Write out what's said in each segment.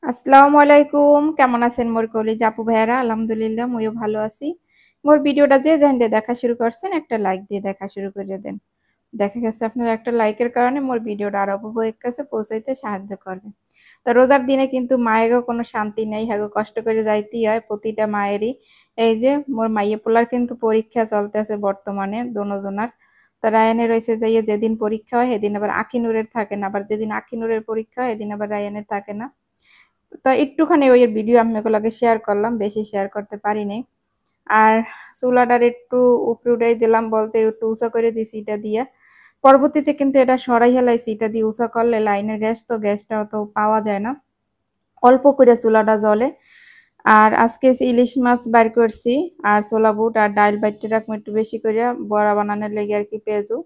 আসসালামু আলাইকুম। কেমন আছেন মোর কলিজা আপু ভাইয়ারা? আলহামদুলিল্লাহ মুইও ভালো আছি। মোর ভিডিওটা যে যেখান দিয়ে দেখা শুরু করছেন একটা লাইক দিয়ে দেখা শুরু করে দেন। দেখা গেছে আপনার একটা লাইকের কারণে মোর ভিডিওটা আরো আপুদের কাছে পৌঁছাইতে সাহায্য করবে। তো রোজার দিনে কিন্তু মায়েরও কোনো শান্তি নেই, হ্যাগো কষ্ট করে যাইতেই হয় প্রতিটা মায়েরই। এই যে মোর মাইয়ে পোলার কিন্তু পরীক্ষা চলতেছে বর্তমানে দোনোজনার। তো রায়ানের হইছে যাইয়া যেদিন পরীক্ষা হয় সেদিন আবার আখিনুরের থাকে না। আবার যেদিন আখিনুরের পরীক্ষা হয় সেদিন আবার রায়ানের থাকে না। তো একটুখানি ওই ভিডিও আপনাগুলোকে শেয়ার করলাম, বেশি শেয়ার করতে পারি নাই। আর চুলাটার একটু উপরে উঠাই দিলাম বলতে একটু উঁচা করে দিছি এটা দিয়া। পরবর্তীতে কিন্তু এটা সরাই হেলাইছি, এটা দিয়ে উঁচা করলে লাইনের গ্যাস তো গ্যাসটা অত পাওয়া যায় না, অল্প করে চুলাটা জ্বলে। আর আজকে ইলিশ মাছ বাইর করছি আর ছোলা বুট আর ডাইল বাইটে রাখবো একটু বেশি করে বড়া বানানোর লেগে আর কি পেঁয়াজু।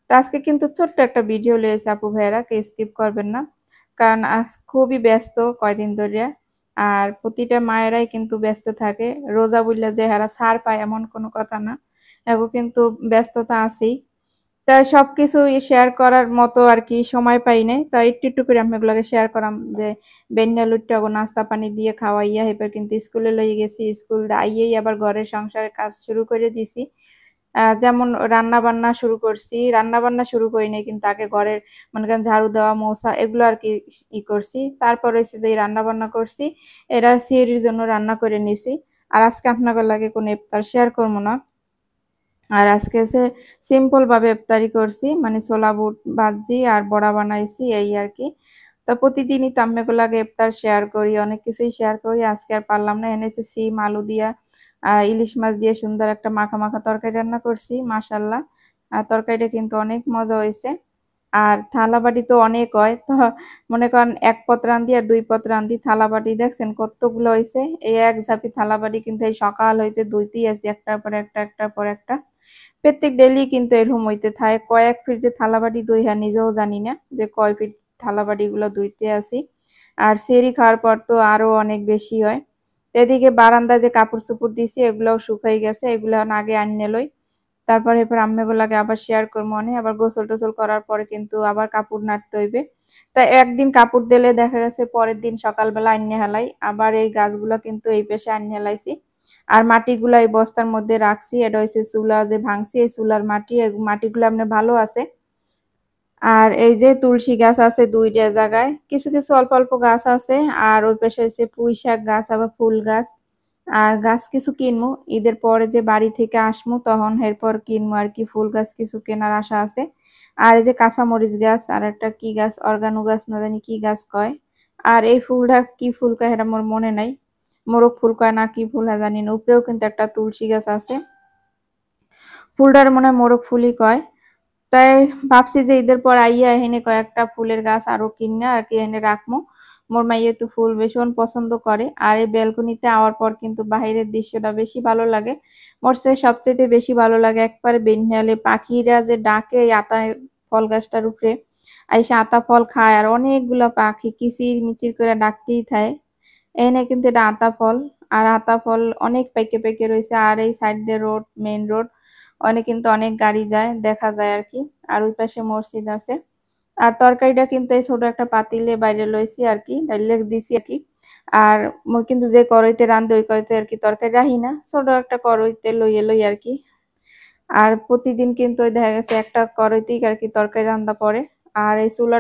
তো আজকে কিন্তু ছোট্ট একটা ভিডিও লিয়েছে আপু ভাইয়েরা, কেউ স্কিপ করবেন না, কারণ আজ খুবই ব্যস্ত কয়দিন ধরে। আর প্রতিটা মায়েরাই কিন্তু ব্যস্ত থাকে, রোজা বললে যে হারা ছাড় পায় এমন কোনো কথা না, এখন কিন্তু ব্যস্ততা আছেই। তাই সবকিছু শেয়ার করার মতো আর কি সময় পাই নাই, তাই একটু একটু করে আমি এগুলোকে শেয়ার করাম যে বেন্যা লুটটা নাস্তা পানি দিয়ে খাওয়াইয়া এবার কিন্তু স্কুলে লইয়ে গেছি, স্কুল আইয়েই আবার ঘরের সংসারের কাজ শুরু করে দিছি। যেমন রান্না বান্না শুরু করছি, রান্না বান্না শুরু করি নাই কিন্তু আগে ঘরের মনে করেন ঝাড়ু দেওয়া মোছা এগুলো আর কি করছি, তারপর হচ্ছে যে রান্না বান্না করছি, এরা সিঁড়ির জন্য রান্না করে নিছি। আর আজকে আপনাদের লাগে কোনো ইফতার শেয়ার করবো না। আর আজকে হচ্ছে সিম্পল ভাবে ইফতারি করছি, মানে ছোলা বুট ভাজি আর বড়া বানাইছি এই আর কি। তো প্রতিদিনই তো আমি এগুলাকে ইফতার শেয়ার করি, অনেক কিছুই শেয়ার করি, আজকে আর পারলাম না। এনেছি সিম আলু দিয়া ইলিশ মাছ দিয়ে সুন্দর একটা মাখা মাখা তরকারি রান্না করছি, মাশাল্লাহ। তরকারিটা কিন্তু অনেক মজা হয়েছে। আর থালাবাটি তো অনেক হয়, তো মনে করেন এক পদ রান্ধি আর দুই পদ রান্ধি, থালাবাটি দেখছেন কতগুলো হয়েছে। এই এক ঝাঁপি থালাবাটি কিন্তু এই সকাল হইতে ধুইতেই আছি একটার পর একটা একটার পর একটা। প্রত্যেক ডেলি কিন্তু এরকম হইতে থাকে, কয়েক ফিট যে থালাবাটি ধুই হ্যাঁ নিজেও জানি না যে কয় ফিট থালাবাটি গুলো ধুইতে আসি। আর সেরি খাওয়ার পর তো আরো অনেক বেশি হয়। তো এদিকে বারান্দায় যে কাপড় চোপড় দিছি এগুলাও শুকাই গেছে, এগুলো আগে আনিয়ে লই, তারপর এরপর আম্মেগুলাকে আবার শেয়ার করবো, মনে আবার গোসল টোসল করার পরে কিন্তু আবার কাপড় নাড়তে হইবে। তাই একদিন কাপড় দিলে দেখা গেছে পরের দিন সকালবেলা আনিয়ে হেলাই, আবার এই গাছগুলো কিন্তু এই পেশে আনিয়ে হেলাইছি। আর মাটিগুলা এই বস্তার মধ্যে রাখছি, এটা হচ্ছে চুলা যে ভাঙছি এই চুলার মাটি, এই মাটিগুলো আপনার ভালো আছে। আর এই যে তুলসী গাছ আছে দুইটা জায়গায়, কিছু কিছু অল্প অল্প গাছ আছে। আর ওই পাশে হচ্ছে পুঁই শাক গাছ, আবার ফুল গাছ। আর গাছ কিছু কিনবো ঈদের পরে, যে বাড়ি থেকে আসমু তখন এরপর কিনবো আর কি, ফুল গাছ কিছু কেনার আশা আছে। আর এই যে কাঁচামরিচ গাছ আর একটা কি গাছ অর্গানো গাছ না জানি কি গাছ কয়। আর এই ফুলটা কি ফুল কয় এটা মোর মনে নাই, মোরগ ফুল কয় না কি ফুল হয় জানি না। উপরেও কিন্তু একটা তুলসী গাছ আছে, ফুলটার মনে হয় মোরগ ফুলই কয়। তাই ভাবছি যে ঈদের পর আইয়া এখানে কয়েকটা ফুলের গাছ আরো কিনে আর কি এনে রাখবো। মোর মাইয়া তো ফুল ভীষণ পছন্দ করে। আর এই ব্যালকনিতে আওয়ার পর কিন্তু বাহিরের দৃশ্যটা বেশি ভালো লাগে। মোর সে সবচেয়ে বেশি ভালো লাগে একবার বেনহালে পাখিরা যে ডাকে এই আতা ফল গাছটার উপরে, আইসা আতা ফল খায় আর অনেকগুলা পাখি কিচির মিচির করে ডাকতেই থাকে। এনে কিন্তু এটা আতা ফল। আর আতা ফল অনেক পেকে পেকে রয়েছে, আর এই সাইড দিয়ে রোড, মেইন রোড, অনেক কিন্তু অনেক গাড়ি যায় দেখা যায় আর কি। আর ওই পাশে মসজিদ আছে। আর তরকারিটা কিন্তু এই ছোট একটা পাতিলে বাইরে লইছি আর কি, ডাইলে দিছি আর কি। আর কিন্তু যে কড়াইতে রান্ধে ওই কড়াইতে আর কি তরকারি রাহি না, ছোট একটা কড়াইতে লইয়ে লই আর কি। আর প্রতিদিন কিন্তু ওই দেখা গেছে একটা কড়াইতেই আর কি তরকারি রান্না পড়ে। আর এই চুলা